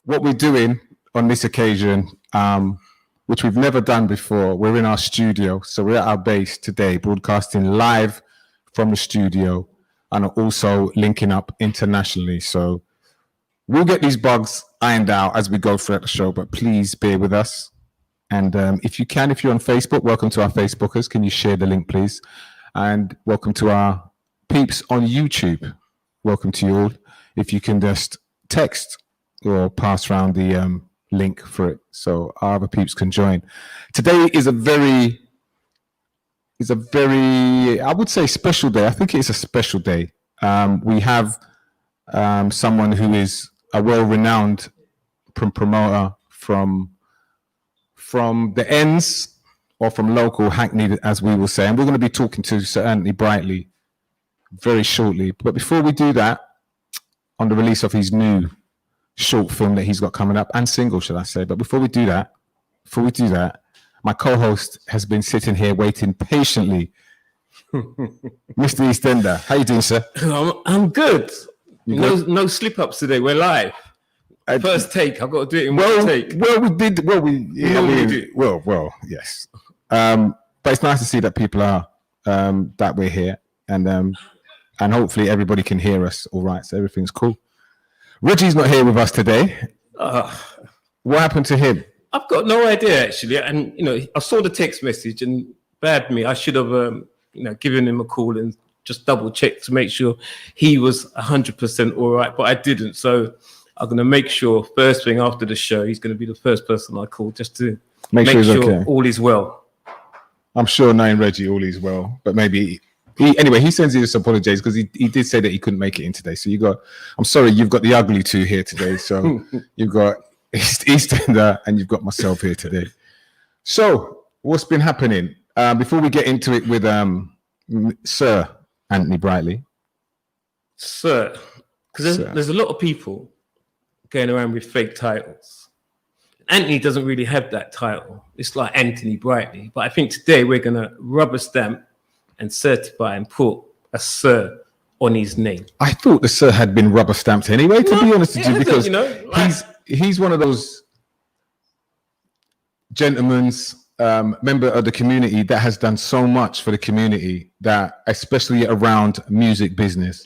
what we're doing on this occasion, which we've never done before, we're in our studio. So we're at our base today, broadcasting live from the studio and also linking up internationally. So we'll get these bugs ironed out as we go throughout the show, but please bear with us. And if you can, if you're on Facebook, welcome to our Facebookers. Can you share the link, please? And welcome to our peeps on YouTube. Welcome to you all. If you can just text or pass around the link for it so our other peeps can join. Today is a very, I would say, special day. I think it's a special day. We have someone who is a well-renowned promoter from the ends or from local Hackney, as we will say. And we're going to be talking to Sir Anthony Brightly very shortly. But before we do that, on the release of his new short film that he's got coming up, and single, should I say. But before we do that, my co-host has been sitting here waiting patiently. Mr. Eastender, how you doing, sir? I'm good. No slip-ups today. We're live. First take. I've got to do it in one take. Yes. But it's nice to see that people are that we're here, and hopefully everybody can hear us all right. So everything's cool. Reggie's not here with us today. What happened to him? I've got no idea, actually. And I saw the text message, and bad me, I should have given him a call and just double checked to make sure he was 100% all right, but I didn't. So I'm going to make sure first thing after the show, he's going to be the first person I call just to make sure okay. All is well. I'm sure knowing Reggie, all is well, but maybe he sends you this apologies because he did say that he couldn't make it in today. So I'm sorry, you've got the ugly two here today. So you've got Eastender and you've got myself here today. So what's been happening? Before we get into it with Sir Anthony Brightly. Sir, because there's a lot of people going around with fake titles. Anthony doesn't really have that title. It's like Anthony Brightly. But I think today we're going to rubber stamp and certify and put a Sir on his name. I thought the Sir had been rubber stamped anyway, to be honest with you, because he's one of those gentlemen's member of the community that has done so much for the community, that especially around music business,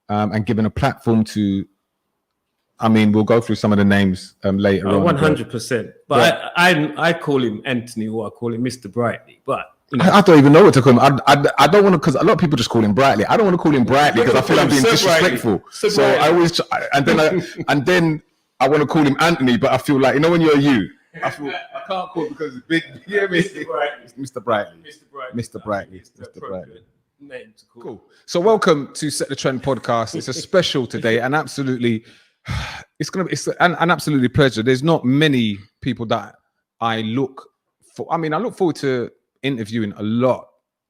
and given a platform to, we'll go through some of the names later on. 100%. But I call him Anthony, or I call him Mr. Brightly. But I don't even know what to call him. I don't want to, because a lot of people just call him Brightly. I don't want to call him Brightly because I feel I'm being disrespectful. So I always try, and then I want to call him Anthony, but I feel like, when you're you, I feel I can't call it because it's big. You hear me? Mr. Brightly. Mr. Brightly. Name to call. Cool. So welcome to Set the Trend podcast. It's a special today, and absolutely, it's an absolutely pleasure. There's not many people that I look for. I look forward to interviewing a lot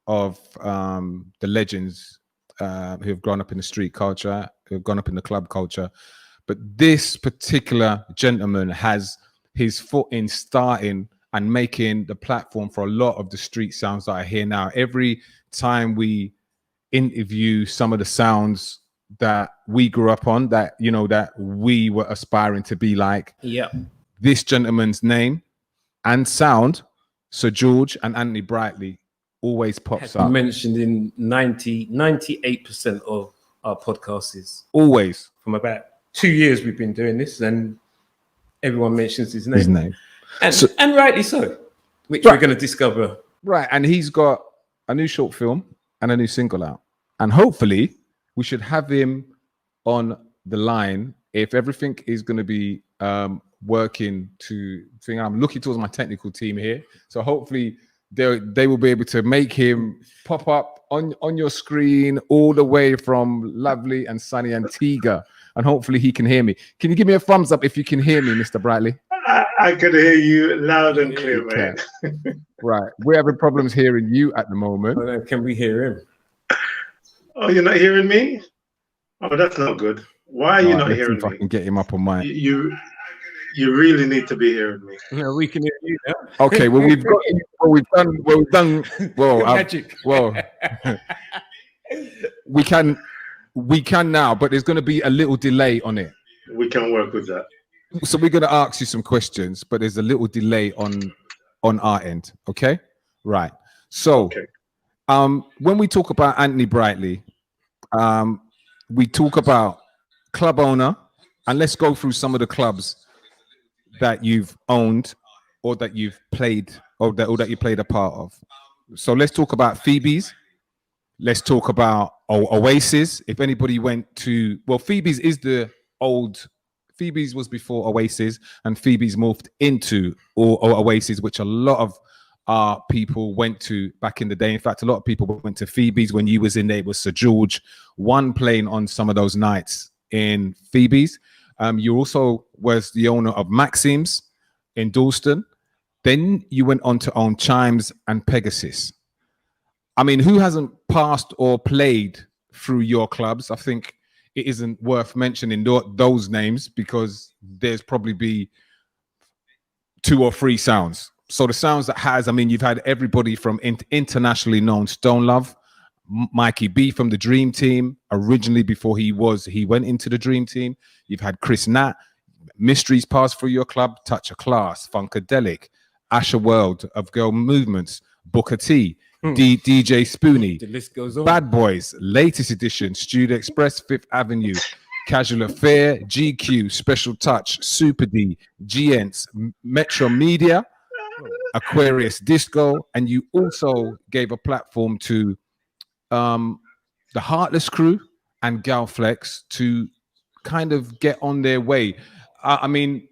of the legends who have grown up in the street culture, who have grown up in the club culture. But this particular gentleman has his foot in starting and making the platform for a lot of the street sounds that I hear now. Every time we interview some of the sounds that we grew up on, that that we were aspiring to be like. Yeah. This gentleman's name and sound, Sir George and Anthony Brightly, always pops up. Mentioned in 98% of our podcasts. Always. From about 2 years we've been doing this, and everyone mentions his name. And rightly so, which we're going to discover. Right, and he's got a new short film and a new single out. And hopefully we should have him on the line if everything is going to be working to thing. I'm looking towards my technical team here. So hopefully they will be able to make him pop up on your screen all the way from lovely and sunny Antigua. And hopefully he can hear me. Can you give me a thumbs up if you can hear me, Mr. Brightly? I can hear you loud and clear, mate. Right. We're having problems hearing you at the moment. Can we hear him? Oh, you're not hearing me? Oh, that's not good. Why are you not hearing me? I can get him up on mine. You really need to be hearing me. No, we can hear you now. Okay, well we've done magic. We can now, but there's going to be a little delay on it. We can work with that. So we're going to ask you some questions, but there's a little delay on our end. Okay, right. So, Okay. when we talk about Anthony Brightly, we talk about club owner, and let's go through some of the clubs that you've owned or that you've played or that you played a part of. So let's talk about Phoebe's. Let's talk about Oasis. If anybody went to, well, Phoebe's is the old, Phoebe's was before Oasis, and Phoebe's morphed into Oasis, which a lot of people went to back in the day. In fact, a lot of people went to Phoebe's when you was in there. It was Sir George, one playing on some of those nights in Phoebe's. You also was the owner of Maxim's in Dalston. Then you went on to own Chimes and Pegasus. I mean, who hasn't passed or played through your clubs? I think it isn't worth mentioning those names because there's probably be 2 or 3 sounds. So the sounds that has, I mean, you've had everybody from internationally known Stone Love, Mikey B from the Dream Team, originally before he went into the Dream Team. You've had Chris Nat, Mysteries passed through your club, Touch of Class, Funkadelic, Asher World of Girl Movements, Booker T, DJ Spoonie, The list goes on. Bad Boys, latest edition, Studio Express, Fifth Avenue, Casual Affair, GQ, Special Touch, Super D, GNs, Metro Media, Aquarius Disco, and you also gave a platform to the Heartless Crew and Galflex to kind of get on their way. I mean,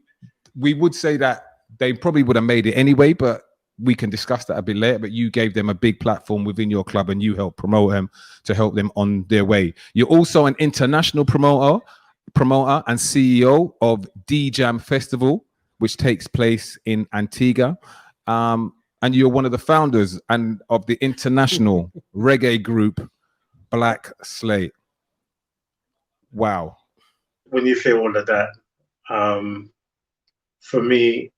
we would say that they probably would have made it anyway, but we can discuss that a bit later. But you gave them a big platform within your club and you helped promote them to help them on their way. You're also an international promoter and CEO of D-Jam Festival, which takes place in Antigua. And you're one of the founders and of the international reggae group Black Slate. Wow. When you say all of that, for me,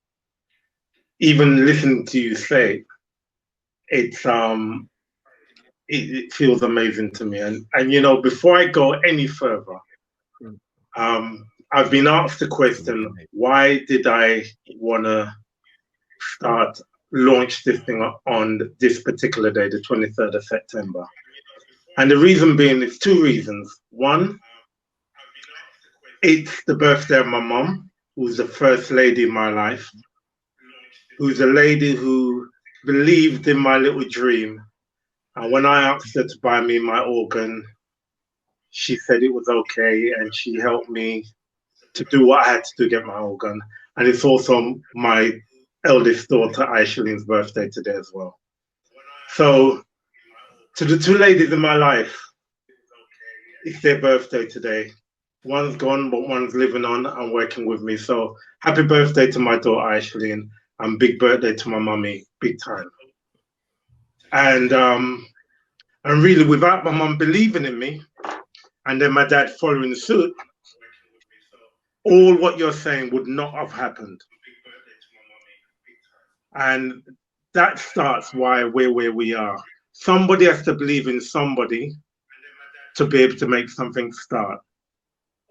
even listening to you say, it feels amazing to me. And you know, before I go any further, I've been asked the question, why did I want to launch this thing on this particular day, the 23rd of September? And the reason being is 2 reasons. One, it's the birthday of my mum, who's the first lady in my life, who's a lady who believed in my little dream. And when I asked her to buy me my organ, she said it was okay, and she helped me to do what I had to do to get my organ. And it's also my eldest daughter, Aishaline's birthday today as well. So to the 2 ladies in my life, it's their birthday today. One's gone, but one's living on and working with me. So happy birthday to my daughter, Aishaline, and big birthday to my mummy, big time. And really, without my mum believing in me, and then my dad following suit, all what you're saying would not have happened. And that starts why we're where we are. Somebody has to believe in somebody to be able to make something start.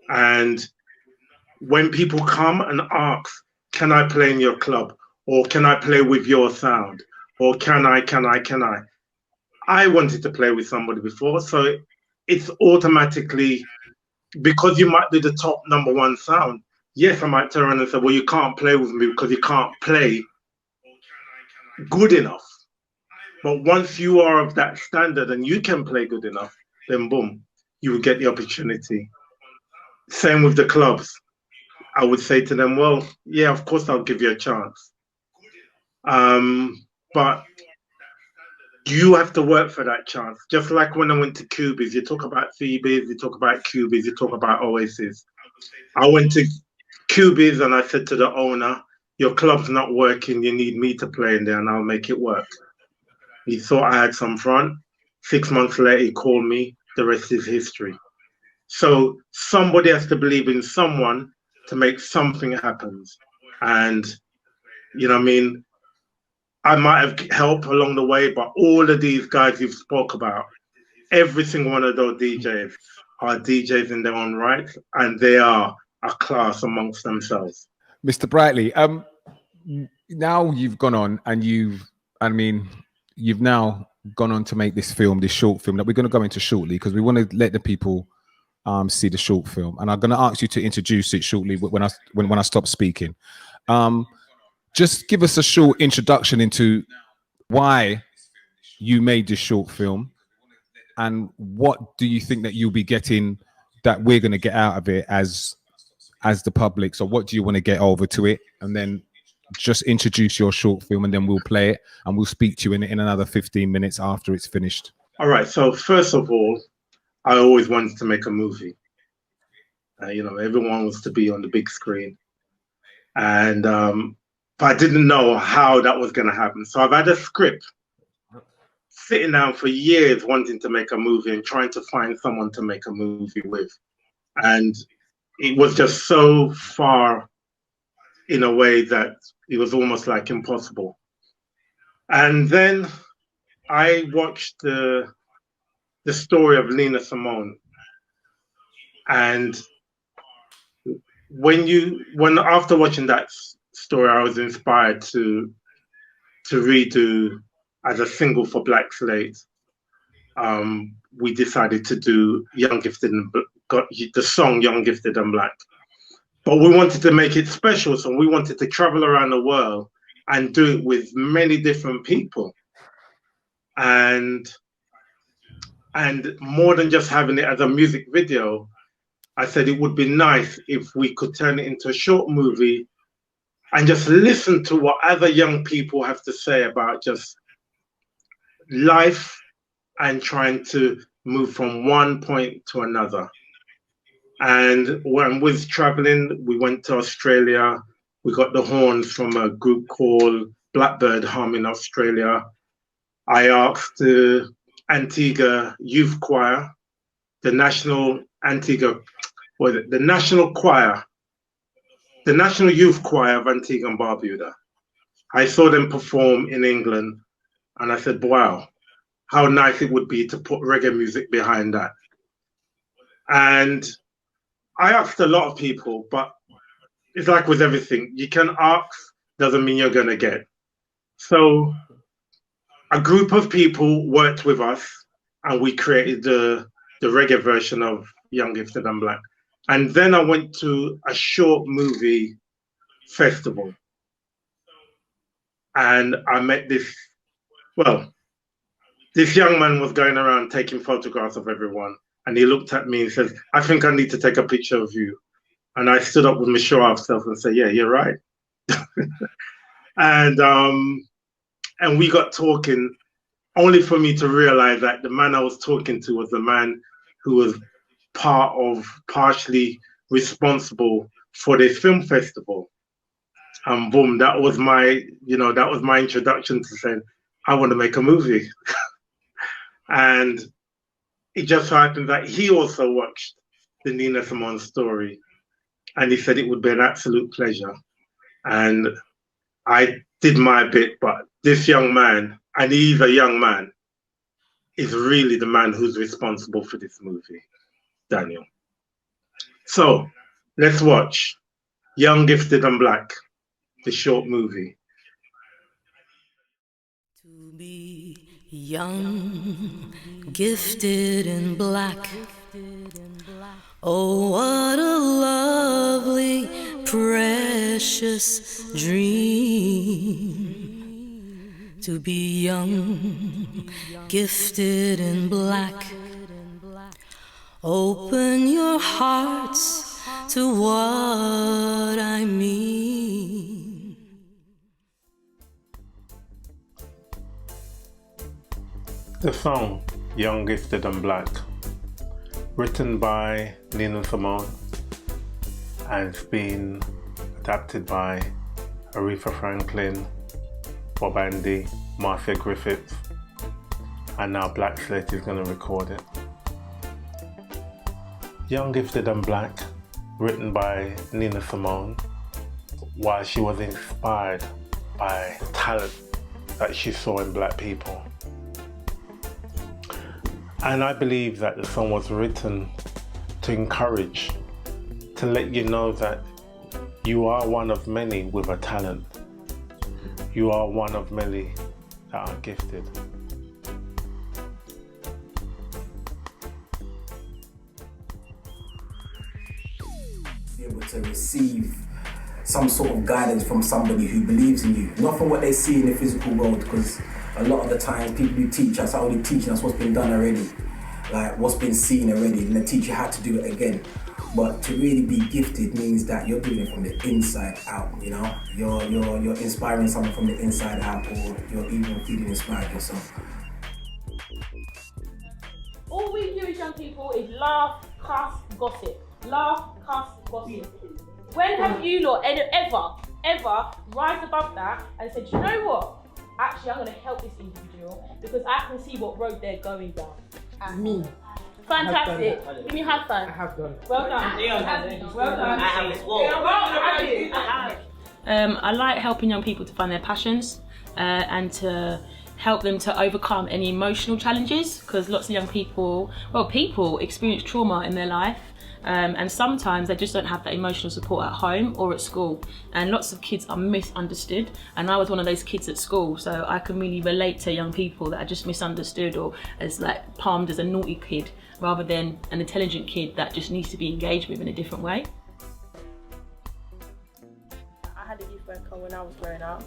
And when people come and ask, can I play in your club? Or can I play with your sound? Or can I? I wanted to play with somebody before, so it's automatically, because you might be the top #1 sound, yes, I might turn around and say, well, you can't play with me because you can't play good enough. But once you are of that standard and you can play good enough, then boom, you will get the opportunity. Same with the clubs. I would say to them, well, yeah, of course I'll give you a chance. But you have to work for that chance. Just like when I went to Cubies, you talk about Phoebe's, you talk about Cubies, you talk about Oasis. I went to Cubies and I said to the owner, your club's not working, you need me to play in there and I'll make it work. He thought I had some front. 6 months later, he called me. The rest is history. So somebody has to believe in someone to make something happen. And, you know what I mean? I might have helped along the way, but all of these guys you've spoke about, every single one of those DJs are DJs in their own right, and they are a class amongst themselves. Mr. Brightly, now you've gone on and you've now gone on to make this short film that we're going to go into shortly, because we want to let the people see the short film, and I'm going to ask you to introduce it shortly when I stop speaking. Just give us a short introduction into why you made this short film, and what do you think that you'll be getting, that we're going to get out of it as the public. So what do you want to get over to it? And then just introduce your short film, and then we'll play it, and we'll speak to you in another 15 minutes after it's finished. All right. So first of all, I always wanted to make a movie. Everyone wants to be on the big screen. And but I didn't know how that was going to happen. So I've had a script sitting down for years wanting to make a movie and trying to find someone to make a movie with. And it was just so far in a way that it was almost like impossible. And then I watched the story of Nina Simone. And after watching that story, I was inspired to redo as a single for Black Slate. We decided to do the song Young, Gifted and Black. But we wanted to make it special, so we wanted to travel around the world and do it with many different people. And more than just having it as a music video, I said it would be nice if we could turn it into a short movie and just listen to what other young people have to say about just life and trying to move from one point to another. And when we was traveling, we went to Australia. We got the horns from a group called Blackbird Hum in Australia. I asked the Antigua Youth Choir, the National Choir, the National Youth Choir of Antigua and Barbuda. I saw them perform in England, and I said, wow, how nice it would be to put reggae music behind that. And I asked a lot of people, but it's like with everything. You can ask, doesn't mean you're going to get. So a group of people worked with us, and we created the reggae version of Young, Gifted and Black. And then I went to a short movie festival. And I met this young man was going around taking photographs of everyone. And he looked at me and says, I think I need to take a picture of you. And I stood up with my show off self and said, yeah, you're right. And we got talking, only for me to realize that the man I was talking to was the man who was partially responsible for this film festival. And boom, that was my introduction to saying, I want to make a movie. And it just so happened that he also watched the Nina Simone story, and he said it would be an absolute pleasure. And I did my bit, but this young man, and he's a young man, is really the man who's responsible for this movie, Daniel. So let's watch Young, Gifted and Black, the short movie. To be young, gifted and black. Oh, what a lovely, precious dream. To be young, gifted and black. Open your hearts to what I mean. The song Young, Gifted and Black, written by Nina Simone, and it's been adapted by Aretha Franklin, Bob Andy, Marcia Griffiths, and now Black Slate is going to record it. Young, Gifted and Black, written by Nina Simone, while she was inspired by talent that she saw in black people. And I believe that the song was written to encourage, to let you know that You are one of many with a talent. You are one of many that are gifted. Be able to receive some sort of guidance from somebody who believes in you, not from what they see in the physical world, because a lot of the times people who teach us are only teaching us what's been done already, like what's been seen already, and the teacher had to do it again. But to really be gifted means that you're doing it from the inside out, you know? You're inspiring someone from the inside out, or you're even feeling inspired yourself. All we do as young people is laugh, cuss, gossip. Laugh, cuss, gossip. When have you lot ever rise above that and said, you know what? Actually, I'm going to help this individual because I can see what road they're going down. Me. Fantastic. Give me a high five. I have done. Well done. Well done. I have as well. I like helping young people to find their passions and to help them to overcome any emotional challenges, because lots of young people, people experience trauma in their life. And sometimes they just don't have that emotional support at home or at school, and lots of kids are misunderstood, and I was one of those kids at school, so I can really relate to young people that are just misunderstood or as like palmed as a naughty kid rather than an intelligent kid that just needs to be engaged with in a different way. I had a youth worker when I was growing up,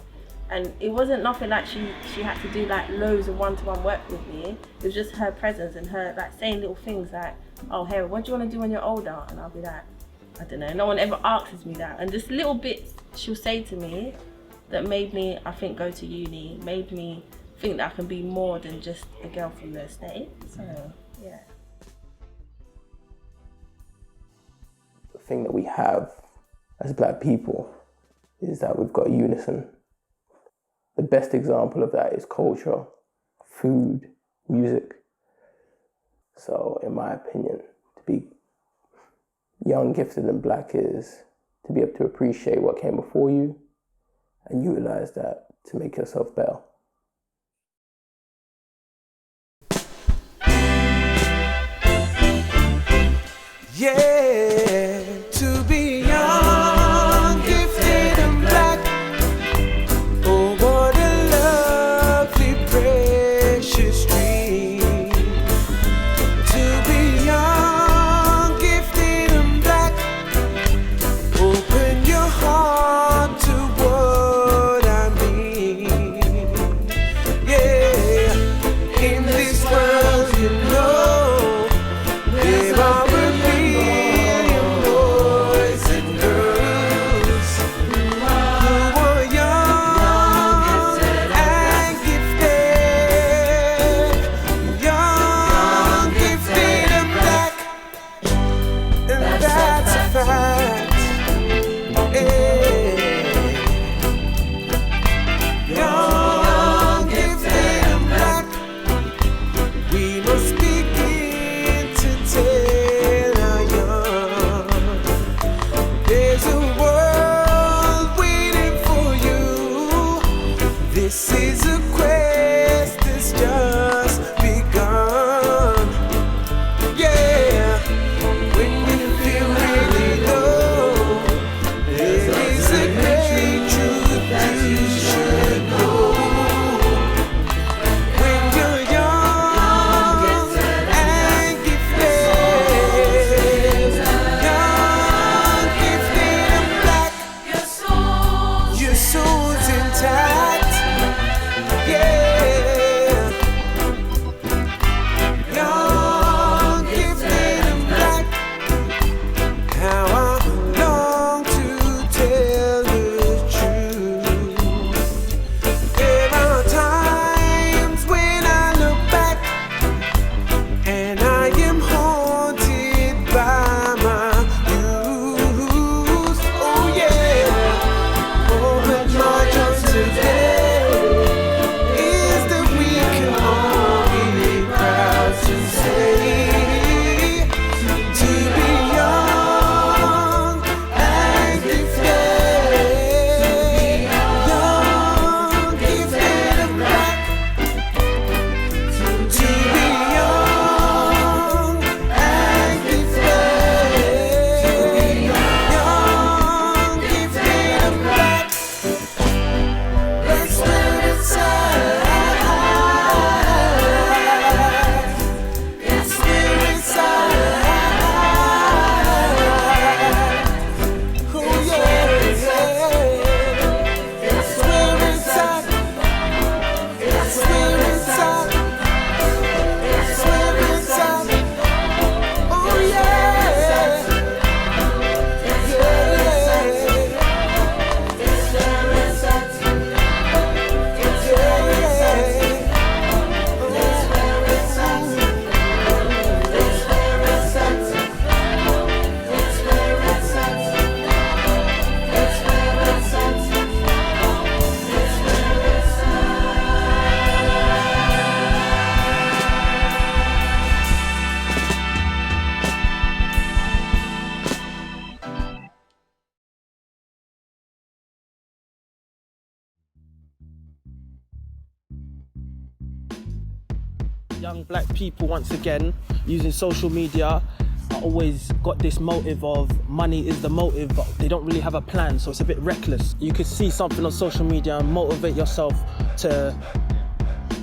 and it wasn't nothing like she had to do like loads of one-to-one work with me. It was just her presence and her like saying little things like, oh, Harry, what do you want to do when you're older? And I'll be like, I don't know. No one ever asks me that. And just little bits she'll say to me that made me, I think, go to uni, made me think that I can be more than just a girl from the estate. So, yeah. The thing that we have as black people is that we've got unison. The best example of that is culture, food, music. So, in my opinion, to be young, gifted, and black is to be able to appreciate what came before you and utilize that to make yourself better. Yeah, to be young, gifted, and black. Oh, what a lovely, precious dream. To be young, gifted, and black. Open your heart to what I mean. Yeah, in this world, you know, there are young black people, once again, using social media, are always got this motive of money is the motive, but they don't really have a plan, so it's a bit reckless. You could see something on social media and motivate yourself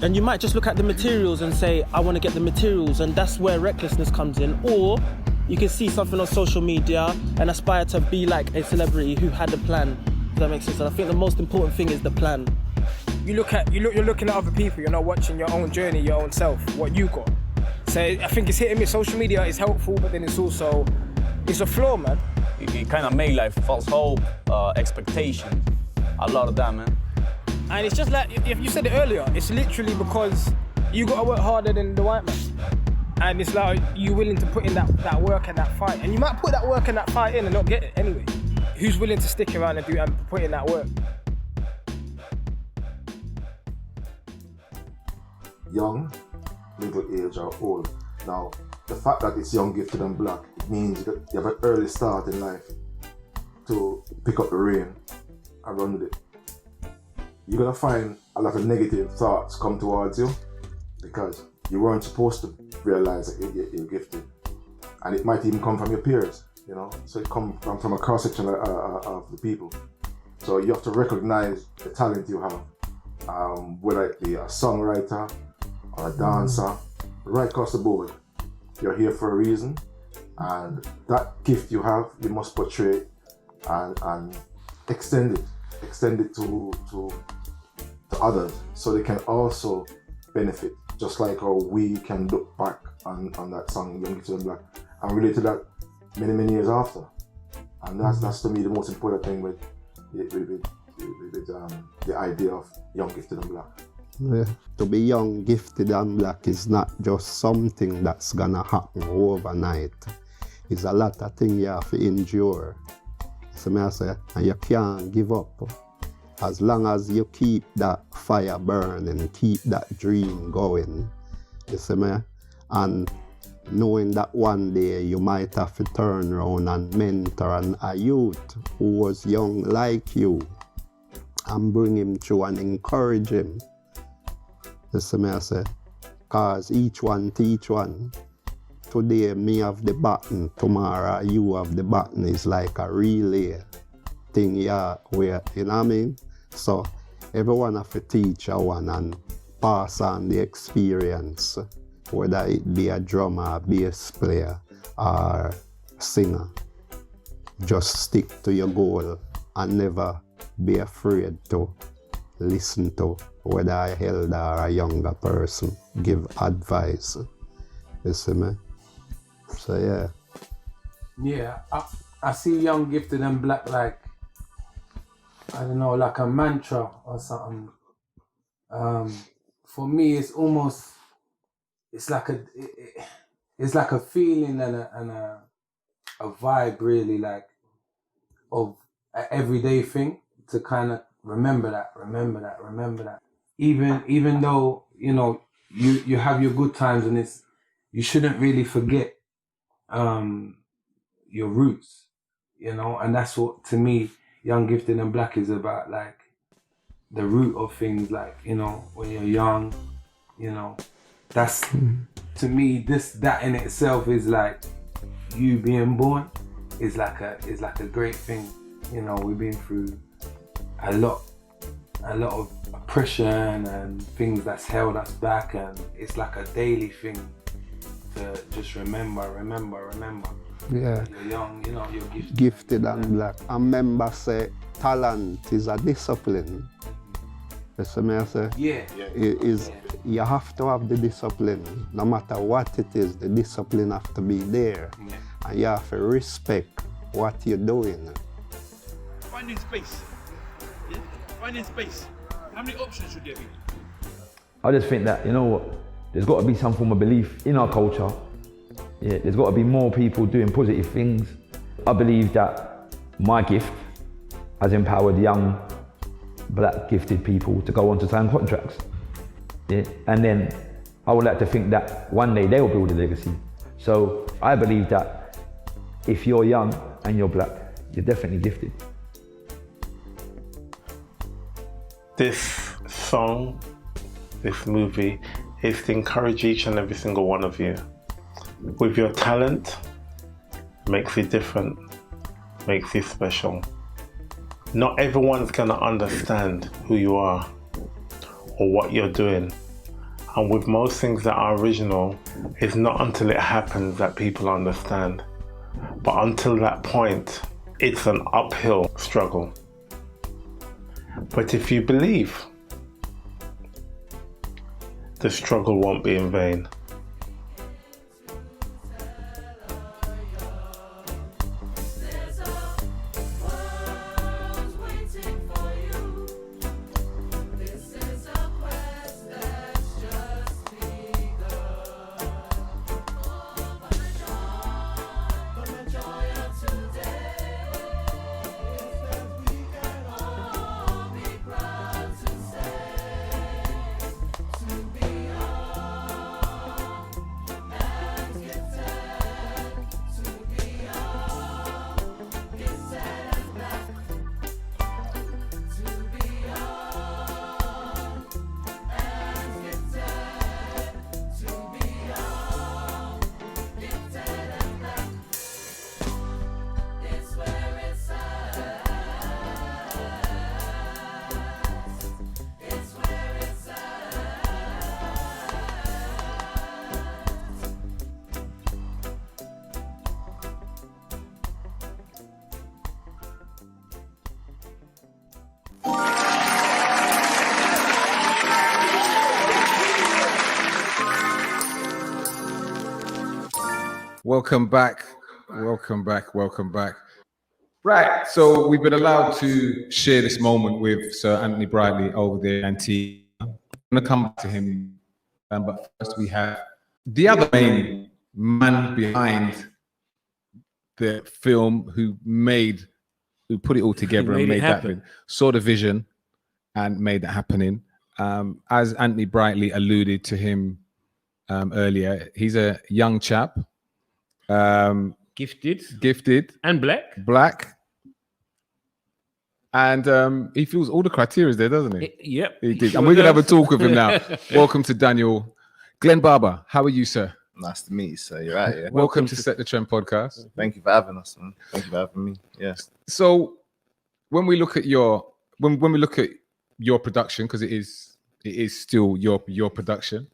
and you might just look at the materials and say, I want to get the materials, and that's where recklessness comes in. Or you can see something on social media and aspire to be like a celebrity who had a plan. Does that make sense? And I think the most important thing is the plan. You're looking at other people, you're not watching your own journey, your own self, what you got. So I think it's hitting me. Social media is helpful, but then it's a flaw, man. It kind of made like false hope, expectation, a lot of that, man. And it's just like, if you said it earlier, it's literally because you got to work harder than the white man. And it's like you're willing to put in that work and that fight. And you might put that work and that fight in and not get it anyway. Who's willing to stick around and put in that work? Young, middle age or old. Now, the fact that it's young, gifted and black, it means you have an early start in life to pick up the rein and run with it. You're gonna find a lot of negative thoughts come towards you because you weren't supposed to realize that you're gifted. And it might even come from your peers, you know? So it comes from a cross-section of the people. So you have to recognize the talent you have, whether it be a songwriter or a dancer, right across the board. You're here for a reason, and that gift you have, you must portray it and extend it to others so they can also benefit, just like how we can look back on that song Young Gifted and Black and relate to that many years after. And that's to me the most important thing with the idea of Young Gifted and Black. Yeah. To be young, gifted and black is not just something that's gonna happen overnight. It's a lot of things you have to endure. So I say, and you can't give up. As long as you keep that fire burning, keep that dream going, you see me? And knowing that one day you might have to turn around and mentor a youth who was young like you and bring him through and encourage him. You see me, I say, cause each one teach one. Today me have the baton, tomorrow you have the baton. It's like a relay thing, yeah, where, you know what I mean? So everyone have to teach one and pass on the experience, whether it be a drummer, bass player, or singer. Just stick to your goal and never be afraid to listen to whether a elder or a younger person give advice. You see me? So yeah. Yeah, I see Young Gifted and Black like, I don't know, like a mantra or something. For me, it's almost, it's like a feeling and a vibe, really, like of an everyday thing to kind of remember that. Even though, you know, you have your good times, and you shouldn't really forget your roots, you know, and that's what, to me, Young Gifted and Black is about, like the root of things, like, you know, when you're young, you know, that's, to me, that in itself is like, you being born is like a great thing. You know, we've been through a lot of oppression and things that's held us back, and it's like a daily thing to just remember. Yeah. You're young, you know, you're gifted. Gifted and black. And members say talent is a discipline. You see me, I say? Yeah. You have to have the discipline. No matter what it is, the discipline have to be there. Yeah. And you have to respect what you're doing. Finding space. Yeah? Finding space. How many options should there be? I just think that, you know what, there's got to be some form of belief in our culture. Yeah, there's got to be more people doing positive things. I believe that my gift has empowered young black gifted people to go on to sign contracts. Yeah? And then I would like to think that one day they will build a legacy. So I believe that if you're young and you're black, you're definitely gifted. This song, this movie, is to encourage each and every single one of you. With your talent, makes you different, makes you special. Not everyone's gonna understand who you are or what you're doing. And with most things that are original, it's not until it happens that people understand. But until that point, it's an uphill struggle. But if you believe, the struggle won't be in vain. Welcome back. Welcome back. Welcome back. Right. So we've been allowed to share this moment with Sir Anthony Brightly over there in Antigua. I'm going to come back to him. But first we have the other main man behind the film who put it all together and made that happen. Saw the vision and made that happening. As Anthony Brightly alluded to him earlier, he's a young chap. Gifted and black, and he feels all the criteria there, doesn't he? Yep, he did. And we're gonna have a talk with him now. Welcome to Daniel. Glenn Barber, how are you, sir? Nice to meet you, sir. You're right. Yeah. Welcome to Set the Trend podcast. Thank you for having us, man. Thank you for having me. Yes. So when we look at your production, because it is still your production.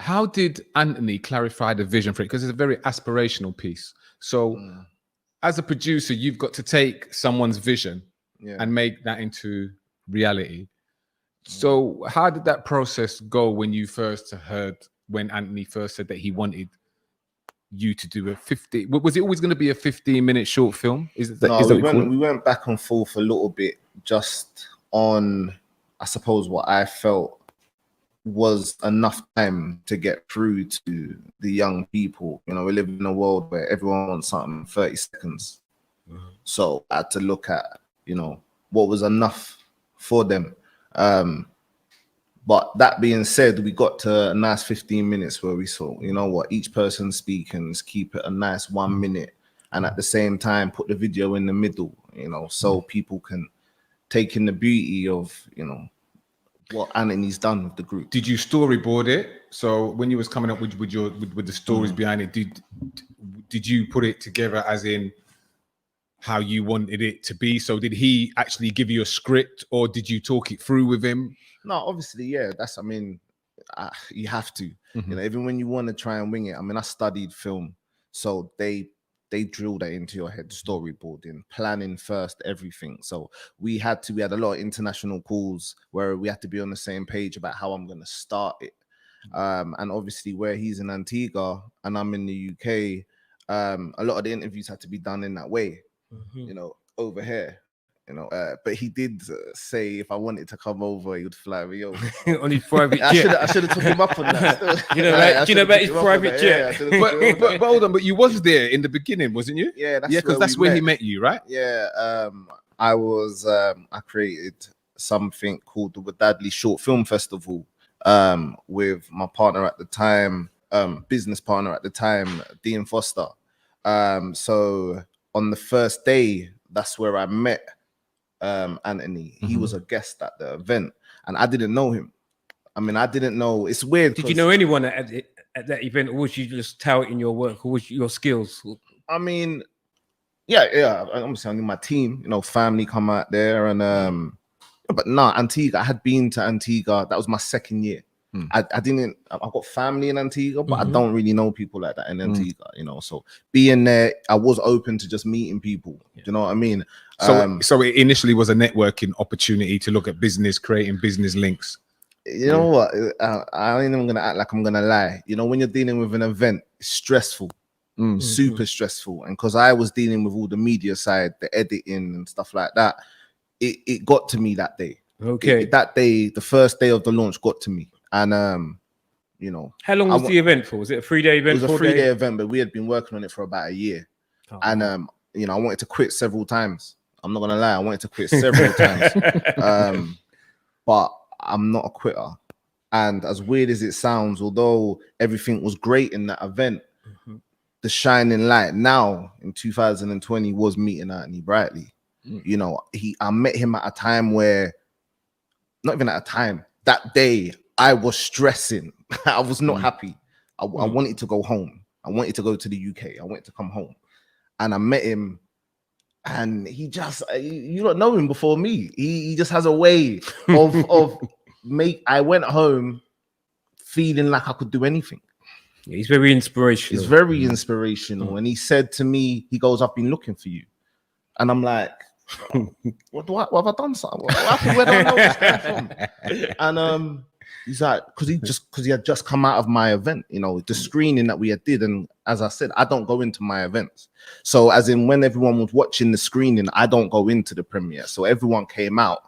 How did Anthony clarify the vision for it? Because it's a very aspirational piece. So as a producer, you've got to take someone's vision and make that into reality. So how did that process go when you first heard, when Anthony first said that he wanted you to do a 50? Was it always going to be a 15-minute short film? We went back and forth a little bit just on, I suppose, what I felt was enough time to get through to the young people. You know, we live in a world where everyone wants something in 30 seconds. So I had to look at, you know, what was enough for them. But that being said, we got to a nice 15 minutes where we saw, you know what, each person speaking, keep it a nice 1 minute, and at the same time put the video in the middle, you know, so people can take in the beauty of, you know, what Anthony's done with the group. Did you storyboard it? So when you was coming up with the stories behind it, did you put it together as in how you wanted it to be? So did he actually give you a script, or did you talk it through with him? No, obviously, yeah. You have to. You know, even when you want to try and wing it. I mean, I studied film, so they drill that into your head, storyboarding, planning first, everything. So we had a lot of international calls where we had to be on the same page about how I'm going to start it. And obviously where he's in Antigua and I'm in the UK, a lot of the interviews had to be done in that way, you know, over here. You know, but he did say if I wanted to come over, he would fly me over. On his private jet. I should have took him up on that. you know about his private jet. But hold on, but you was there in the beginning, wasn't you? Yeah, because that's where he met you, right? Yeah, I created something called the Wadadley Short Film Festival with my partner at the time, business partner at the time, Dean Foster. So on the first day, that's where I met Anthony. He was a guest at the event and I didn't know him. I mean, I didn't know. It's weird. Did you know anyone at that event, or was you just touting your work, or was your skills? I mean, yeah. I'm saying my team, family come out there, and but no, Antigua. I had been to Antigua. That was my second year. I got family in Antigua, but I don't really know people like that in Antigua, So being there, I was open to just meeting people. Do you know what I mean? So it initially was a networking opportunity to look at business, creating business links. You know what? I ain't even gonna act like I'm gonna lie. When you're dealing with an event, it's stressful, super stressful. And because I was dealing with all the media side, the editing and stuff like that, it got to me that day. Okay. That day, the first day of the launch got to me. And how long was the event for? Was it a 3-day event? It was a 3-day event, but we had been working on it for about a year. And I wanted to quit several times. I'm not gonna lie, I wanted to quit several times. But I'm not a quitter. And as weird as it sounds, although everything was great in that event, the shining light now in 2020 was meeting Anthony Brightly. I met him at a time where, not even at a time, that day I was stressing. I was not happy. I wanted to go home. I wanted to go to the UK. I wanted to come home. And I met him, and he just, you don't know him before me. He just has a way of I went home feeling like I could do anything. Yeah, he's very inspirational. He's very inspirational. And he said to me, he goes, "I've been looking for you." And I'm like, what have I done? What happened? Where do I know this guy from? And he's like, because he had just come out of my event, the screening that we had did. And as I said, I don't go into my events. So as in when everyone was watching the screening, I don't go into the premiere. So everyone came out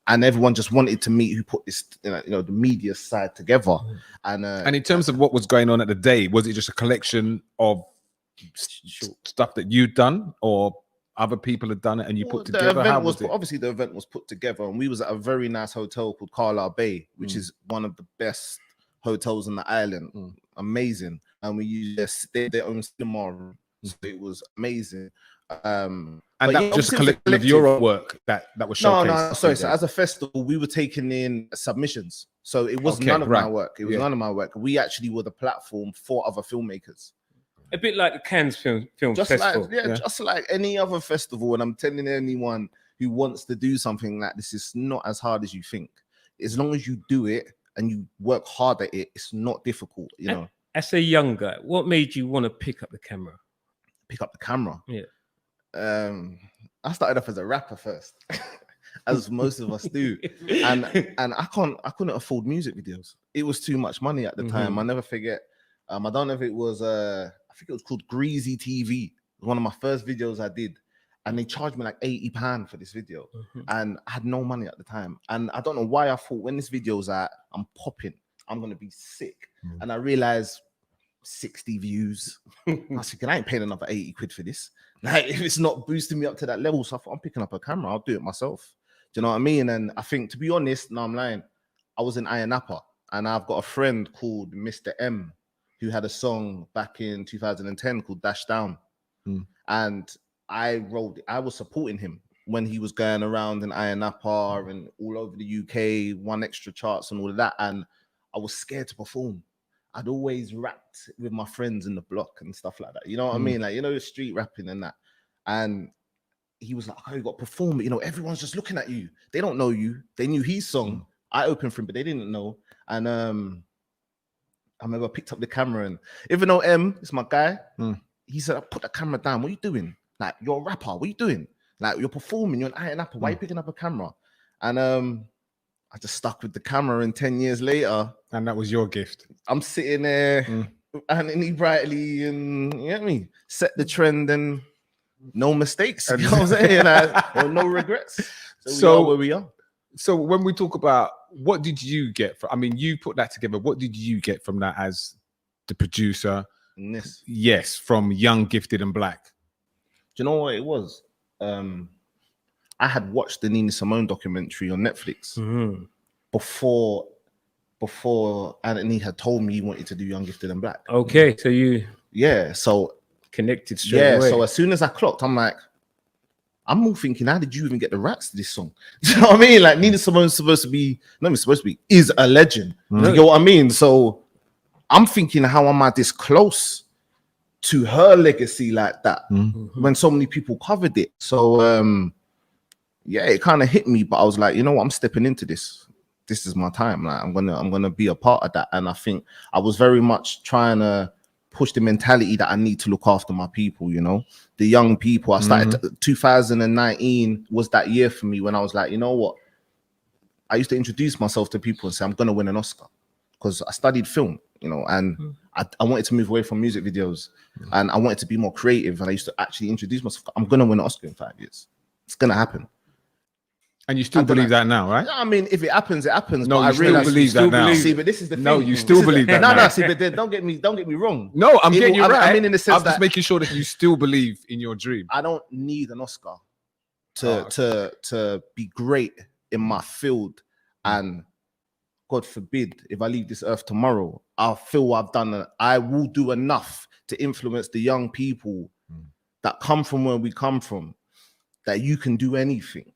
and everyone just wanted to meet who put this, the media side together. And in terms of what was going on at the day, was it just a collection of stuff that you'd done, or other people had done it and you put together? Obviously the event was put together, and we was at a very nice hotel called Carlisle Bay, which is one of the best hotels on the island. Amazing. And we used their own cinema room, so it was amazing. And that just collective of your own work that was showcased. No, sorry. So as a festival, we were taking in submissions. So it was none of my work. It was none of my work. We actually were the platform for other filmmakers. A bit like the Cannes Film Just Festival. Just like any other festival. And I'm telling anyone who wants to do something like this, it's not as hard as you think. As long as you do it and you work hard at it, it's not difficult, As a young guy, what made you want to pick up the camera? Pick up the camera? Yeah. I started off as a rapper first, as most of us do. And I couldn't afford music videos. It was too much money at the time. I never forget. I don't know if it was I think it was called Greasy TV. It was one of my first videos I did. And they charged me like £80 for this video. And I had no money at the time. And I don't know why I thought when this video's out, I'm popping, I'm gonna be sick. And I realized 60 views. I was thinking, I ain't paying another 80 quid for this. Like, if it's not boosting me up to that level, so I thought I'm picking up a camera, I'll do it myself. Do you know what I mean? And I think, to be honest, no, I'm lying. I was in Ayanapa, and I've got a friend called Mr. M, who had a song back in 2010 called Dash Down. And I was supporting him when he was going around in Ayanapa and all over the UK, One Extra charts and all of that. And I was scared to perform. I'd always rapped with my friends in the block and stuff like that. You know what I mean? Like, the street rapping and that. And he was like, "Oh, you got to perform it. Everyone's just looking at you. They don't know you. They knew his song. I opened for him, but they didn't know." And I remember I picked up the camera, and even though M is my guy, he said, "Put the camera down. What are you doing? Like, you're a rapper. What are you doing? Like, you're performing. You're an Iron Apple. Why are you picking up a camera?" And I just stuck with the camera, and 10 years later, and that was your gift. I'm sitting there, Anthony Brightly, and you know what I mean, set the trend, and no mistakes. You know what I'm saying? No regrets. So we are where we are. So when we talk about what did you get from, you put that together. What did you get from that as the producer? Yes, from Young, Gifted, and Black. Do you know what it was? I had watched the Nina Simone documentary on Netflix before Anthony had told me he wanted to do Young, Gifted, and Black. Okay, so you so connected straight away. So as soon as I clocked, I'm like, I'm all thinking, how did you even get the rights to this song? Do you know what I mean? Like Nina Simone's supposed to be, not even supposed to be, is a legend. Do you get what I mean? So I'm thinking, how am I this close to her legacy like that when so many people covered it? So yeah, it kind of hit me, but I was like, you know what, I'm stepping into this. This is my time. Like I'm gonna be a part of that. And I think I was very much trying to push the mentality that I need to look after my people, you know, the young people. I started 2019 was that year for me when I was like, you know what, I used to introduce myself to people and say I'm gonna win an Oscar, because I studied film, you know, and I wanted to move away from music videos and I wanted to be more creative. And I used to actually introduce myself. I'm gonna win an Oscar in 5 years. It's gonna happen. And you still believe that now, right? I mean, if it happens, it happens. No, but you still believe that now. See, but this is the thing. No, you still believe that now. No, see, but then don't get me wrong. No, I'm getting you right. I mean, in the sense I'm just making sure that you still believe in your dream. I don't need an Oscar to be great in my field. And God forbid, if I leave this earth tomorrow, I feel I've done. I will do enough to influence the young people that come from where we come from, that you can do anything.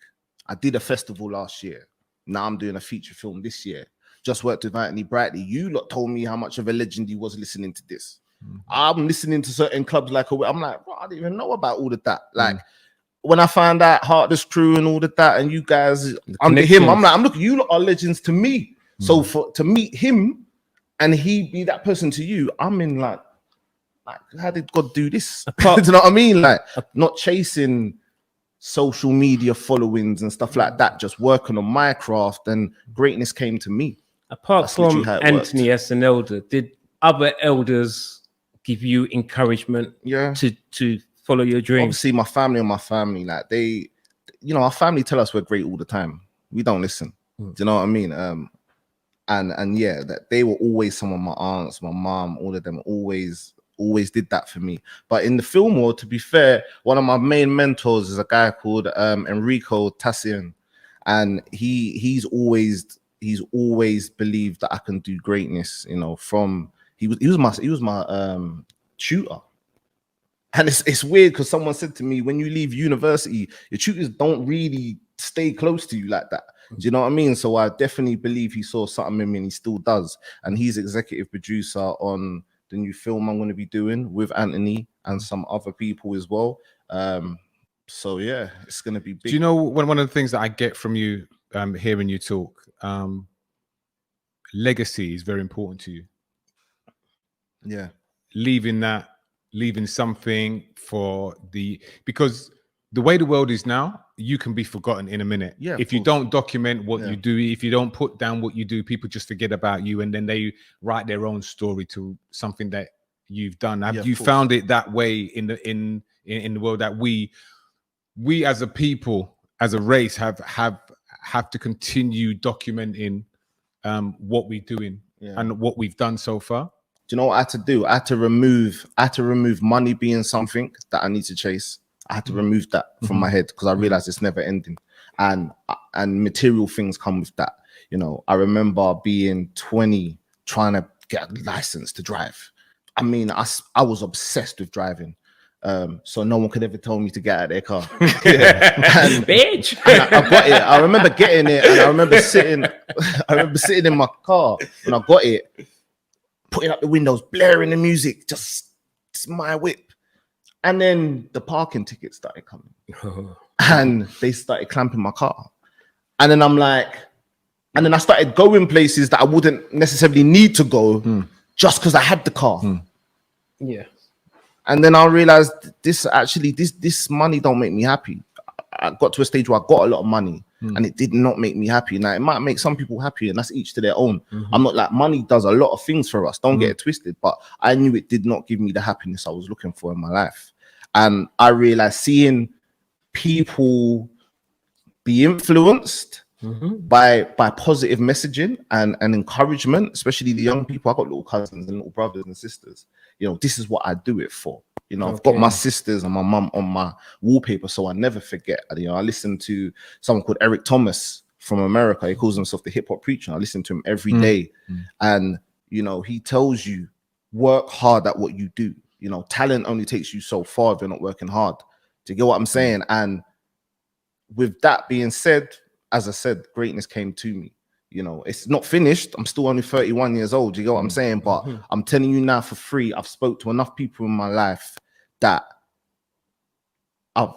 I did a festival last year. Now I'm doing a feature film this year. Just worked with Anthony Brightly. You lot told me how much of a legend he was listening to this. I'm listening to certain clubs like, I'm like, bro, I didn't even know about all of that. Like when I found out Heartless Crew and all of that, and you guys under him, I'm like, I'm looking, you lot are legends to me. So to meet him and he be that person to you, I'm in like how did God do this? Do you know what I mean? Like not chasing social media followings and stuff like that, just working on my craft, and greatness came to me. Apart from Anthony as an elder, did other elders give you encouragement to follow your dreams? Obviously my family, like they, you know, our family tell us we're great all the time. We don't listen. Do you know what I mean? And yeah, that they were always, some of my aunts, my mom, all of them always did that for me. But in the film world, to be fair, one of my main mentors is a guy called Enrico Tassian, and he's always believed that I can do greatness. You know, he was my tutor. And it's weird because someone said to me, when you leave university, your tutors don't really stay close to you like that. Do you know what I mean? So I definitely believe he saw something in me, and he still does. And he's executive producer on the new film I'm going to be doing with Anthony and some other people as well. So yeah, it's going to be big. Do you know one of the things that I get from you hearing you talk, legacy is very important to you. Yeah. Leaving something for because the way the world is now, you can be forgotten in a minute. Yeah, if you don't document what you do, if you don't put down what you do, people just forget about you, and then they write their own story to something that you've done. Have you found it that way in the world, that we as a people, as a race, have to continue documenting what we're doing and what we've done so far? Do you know what I had to do? I had to remove money being something that I need to chase. I had to remove that from my head, because I realized it's never ending, and material things come with that. You know, I remember being 20 trying to get a license to drive. I mean, I was obsessed with driving. So no one could ever tell me to get out of their car. Bitch. I got it. I remember getting it, and I remember sitting in my car when I got it, putting up the windows, blaring the music, just my whip. And then the parking tickets started coming, and they started clamping my car. And then and then I started going places that I wouldn't necessarily need to go just because I had the car. Yeah. And then I realized this money don't make me happy. I got to a stage where I got a lot of money, and it did not make me happy. Now, it might make some people happy, and that's each to their own. I'm not like, money does a lot of things for us. Don't get it twisted. But I knew it did not give me the happiness I was looking for in my life. And I realized, seeing people be influenced by positive messaging and encouragement, especially the young people. I got little cousins and little brothers and sisters. You know, this is what I do it for. You know, I've got my sisters and my mum on my wallpaper, so I never forget. You know, I listen to someone called Eric Thomas from America. He calls himself the hip hop preacher. I listen to him every day. And, you know, he tells you, work hard at what you do. You know, talent only takes you so far if you're not working hard. Do you get what I'm saying? And with that being said, as I said, greatness came to me. You know, it's not finished. I'm still only 31 years old. You get what I'm saying? But I'm telling you now for free, I've spoke to enough people in my life that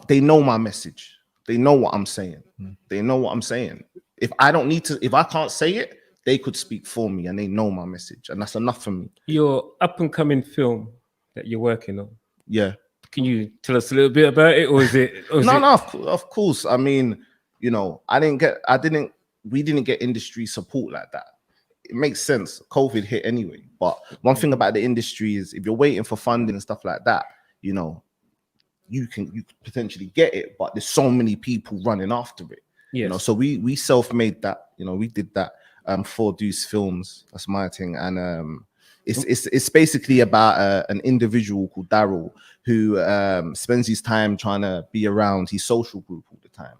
they know my message. They know what I'm saying. They know what I'm saying. If I don't need to, if I can't say it, they could speak for me and they know my message. And that's enough for me. Your up and coming film that you're working on. Yeah. Can you tell us a little bit about it, or is it? No, of course. I mean, you know, we didn't get industry support like that. It makes sense. COVID hit anyway. But one thing about the industry is if you're waiting for funding and stuff like that, you know, you could potentially get it, but there's so many people running after it. Yes. You know, so we self-made that, you know, we did that for Deuce Films. That's my thing. And it's basically about an individual called Daryl who spends his time trying to be around his social group all the time.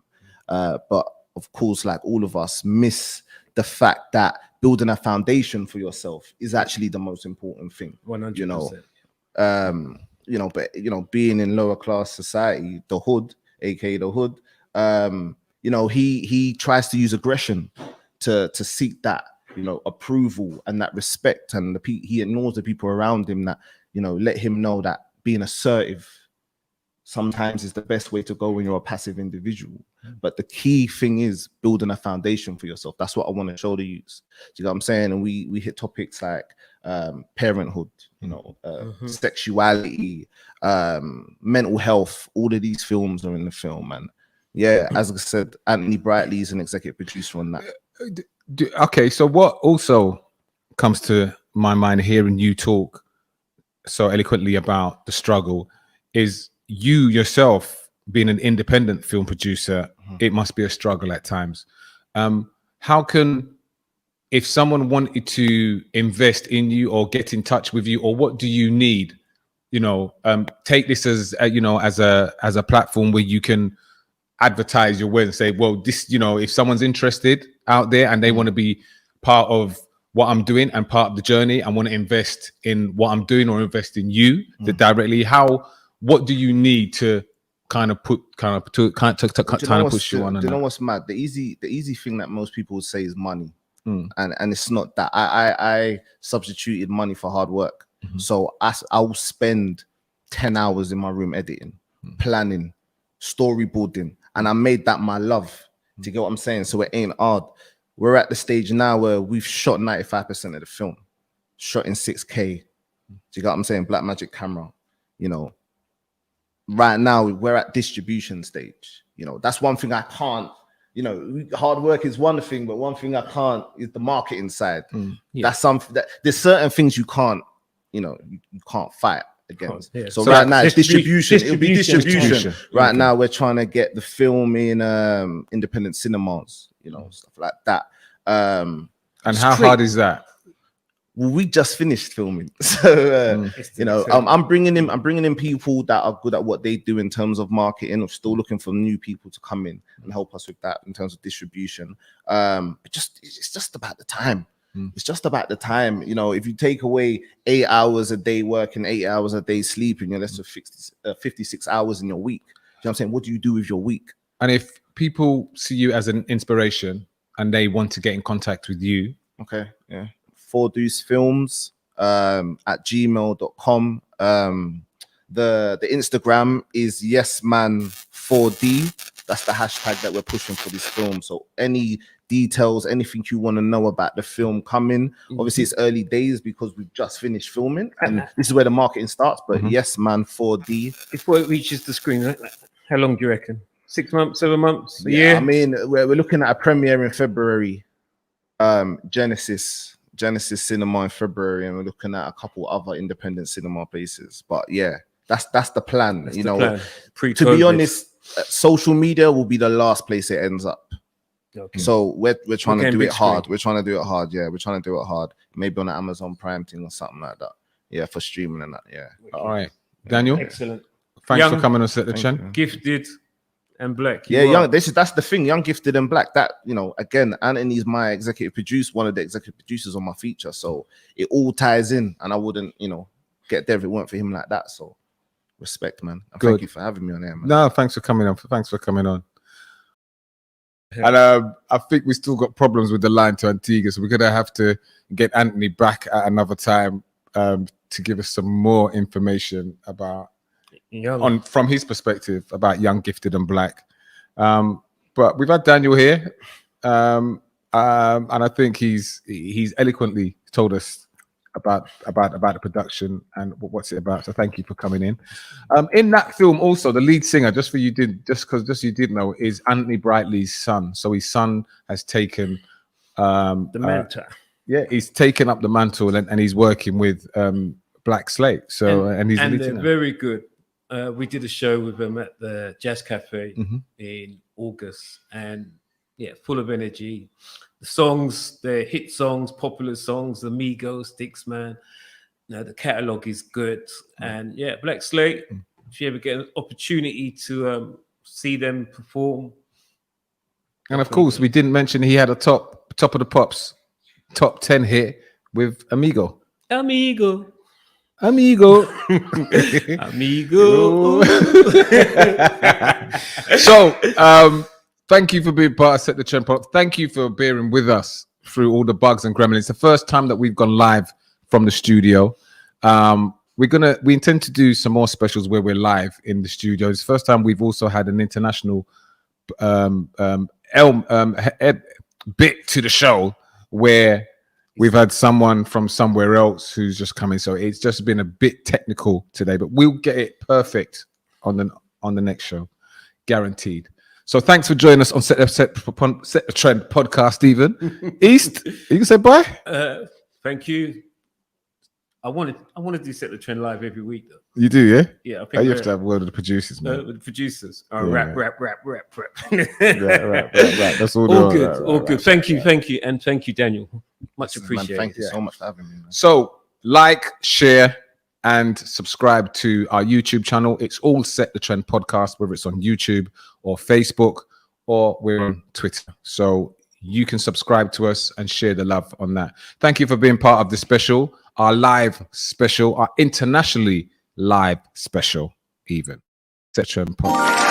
But of course, like all of us, miss the fact that building a foundation for yourself is actually the most important thing. 100%. You know, but you know, being in lower class society, the hood, aka the hood, you know, he tries to use aggression to seek that, you know, approval and that respect, and he ignores the people around him that, you know, let him know that being assertive sometimes is the best way to go when you're a passive individual. But the key thing is building a foundation for yourself. That's what I want to show the youths. Do you know what I'm saying? And we hit topics like parenthood, you know, sexuality, mental health. All of these films are in the film, and yeah, as I said, Anthony Brightly is an executive producer on that. Okay, so what also comes to my mind hearing you talk so eloquently about the struggle is you yourself being an independent film producer. It must be a struggle at times. How can, if someone wanted to invest in you or get in touch with you, or what do you need? You know, take this as you know, as a platform where you can advertise your work and say, well, this, you know, if someone's interested out there and they want to be part of what I'm doing and part of the journey, I want to invest in what I'm doing or invest in you directly. What do you need to kind of push you on? Do you know what's mad? The easy thing that most people would say is money, and it's not that. I substituted money for hard work. So I'll spend 10 hours in my room editing, planning, storyboarding, and I made that my love. Do you get what I'm saying? So it ain't hard. We're at the stage now where we've shot 95% of the film, shot in 6K. Do you get what I'm saying? Blackmagic camera, you know. Right now we're at distribution stage. You know, that's one thing I can't, you know, hard work is one thing, but one thing I can't is the marketing side. That's something that there's certain things you can't, you know, you can't fight against. So right now it's distribution. It'll be distribution. Right now we're trying to get the film in independent cinemas, you know, stuff like that. And how hard is that? Well, we just finished filming, so you know, I'm bringing in people that are good at what they do in terms of marketing. I'm still looking for new people to come in and help us with that in terms of distribution. But it's just about the time. It's just about the time. You know, if you take away 8 hours a day working, 8 hours a day sleeping, you're less than 56 hours in your week. You know what I'm saying? What do you do with your week? And if people see you as an inspiration and they want to get in contact with you, okay, yeah. 4Deuce Films at gmail.com. The Instagram is yesman4d. That's the hashtag that we're pushing for this film. So any details, anything you want to know about the film coming, obviously it's early days because we've just finished filming and this is where the marketing starts, but yesman4d. Before it reaches the screen, how long do you reckon? 6 months, 7 months, a Yeah, year? I mean, we're looking at a premiere in February. Genesis Cinema in February, and we're looking at a couple other independent cinema places. But yeah, that's the plan. That's to be honest, social media will be the last place it ends up. Okay. So we're trying to do it hard. We're trying to do it hard. Yeah, we're trying to do it hard. Maybe on an Amazon Prime thing or something like that. Yeah, for streaming and that. Yeah. All right, Daniel. Excellent. Thanks for coming on Set the Trend. Gifted and Black. Yeah, young. That's the thing. Young, Gifted, and Black. That, you know, again, Anthony's my executive producer, one of the executive producers on my feature. So it all ties in, and I wouldn't, you know, get there if it weren't for him like that. So respect, man. And thank you for having me on there, man. No, thanks for coming on. Thanks for coming on. And I think we still got problems with the line to Antigua, so we're gonna have to get Anthony back at another time to give us some more information about from his perspective about Young, Gifted and Black. But we've had Daniel here, and I think he's eloquently told us about the production and what's it about. So thank you for coming in. In that film, also the lead singer, just you didn't know, is Anthony Brightly's son. So his son has taken the mantle. He's taken up the mantle and he's working with Black Slate. So and he's they're very good. We did a show with them at the Jazz Cafe in August, and full of energy. The songs, the hit songs, popular songs, the Migos, Sticks Man. The catalog is good, and Black Slate. If you ever get an opportunity to see them perform, and of course we didn't mention he had a top of the pops, top 10 hit with Amigo. Amigo. So thank you for being part of Set the Trend Pod. Thank you for bearing with us through all the bugs and gremlins. It's the first time that we've gone live from the studio. We intend to do some more specials where we're live in the studio. It's the first time we've also had an international bit to the show where we've had someone from somewhere else who's just coming. So it's just been a bit technical today, but we'll get it perfect on the next show, guaranteed. So thanks for joining us on Set the Trend podcast, Stephen. East, you can say bye. Thank you. I want to do Set the Trend live every week, though. You do, yeah? Yeah, I think you have to have a word with the producers, man. With the producers. Rap. Rap. Rap. That's all. All good. All good. Thank you, and thank you, Daniel. Much appreciated. Thank you so much for having me, man. So like, share, and subscribe to our YouTube channel. It's all Set the Trend podcast, whether it's on YouTube or Facebook, or we're on Twitter. So you can subscribe to us and share the love on that. Thank you for being part of the special, our live special, our internationally live special, even. Set the Trend podcast.